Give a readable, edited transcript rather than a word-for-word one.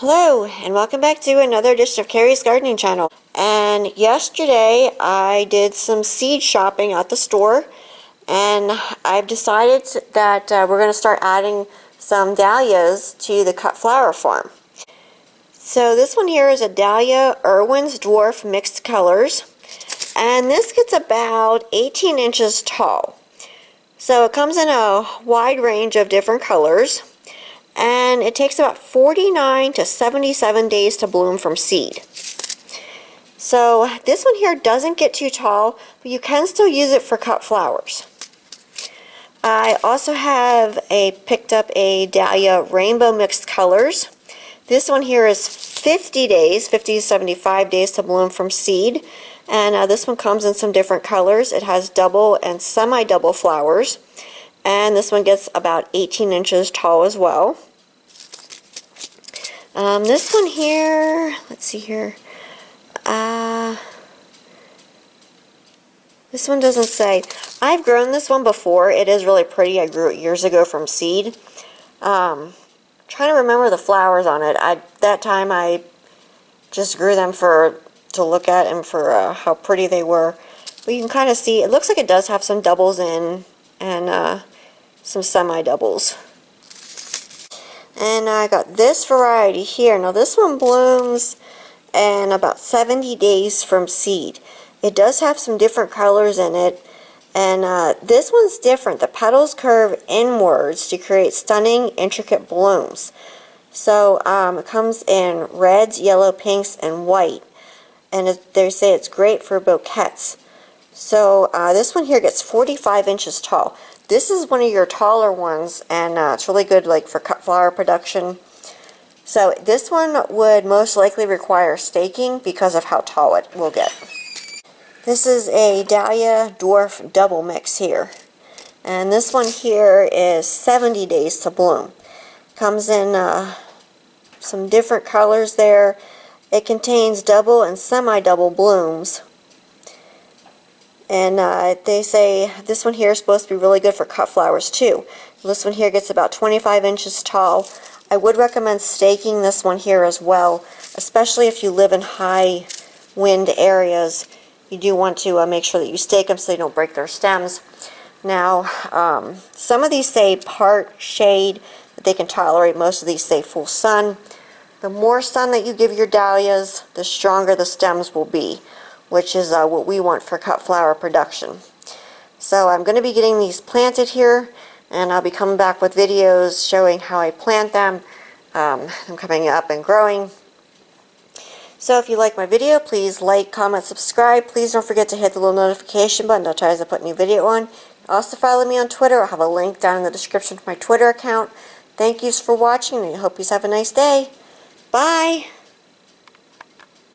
Hello and welcome back to another edition of Carrie's Gardening Channel. And yesterday I did some seed shopping at the store, and I've decided that we're going to start adding some dahlias to the cut flower farm. So this one here is a Dahlia Irwin's Dwarf Mixed Colors, and this gets about 18 inches tall. So it comes in a wide range of different colors, and it takes about 49 to 77 days to bloom from seed. So this one here doesn't get too tall, but you can still use it for cut flowers. I also have picked up a Dahlia Rainbow Mixed Colors. This one here is 50 to 75 days to bloom from seed, and this one comes in some different colors. It has double and semi-double flowers. And this one gets about 18 inches tall as well. This one here, let's see here. This one doesn't say. I've grown this one before. It is really pretty. I grew it years ago from seed. Trying to remember the flowers on it. That time I just grew them to look at and for how pretty they were. But you can kind of see, it looks like it does have some doubles in and some semi-doubles. And I got this variety here. Now this one blooms in about 70 days from seed. It does have some different colors in it, and this one's different. The petals curve inwards to create stunning, intricate blooms. So it comes in reds, yellow, pinks, and white, and they say it's great for bouquets. So this one here gets 45 inches tall. This is one of your taller ones, and it's really good for cut flower production. So this one would most likely require staking because of how tall it will get. This is a Dahlia Dwarf Double Mix here. And this one here is 70 days to bloom. Comes in some different colors there. It contains double and semi-double blooms. And they say this one here is supposed to be really good for cut flowers too. This one here gets about 25 inches tall. I would recommend staking this one here as well, especially if you live in high wind areas. You do want to make sure that you stake them so they don't break their stems. Now, some of these say part shade, that they can tolerate. Most of these say full sun. The more sun that you give your dahlias, the stronger the stems will be, which is what we want for cut flower production. So I'm going to be getting these planted here, and I'll be coming back with videos showing how I plant them, them coming up and growing. So if you like my video, please like, comment, subscribe. Please don't forget to hit the little notification button to tell us I put a new video on. Also follow me on Twitter. I'll have a link down in the description to my Twitter account. Thank yous for watching, and I hope you have a nice day. Bye!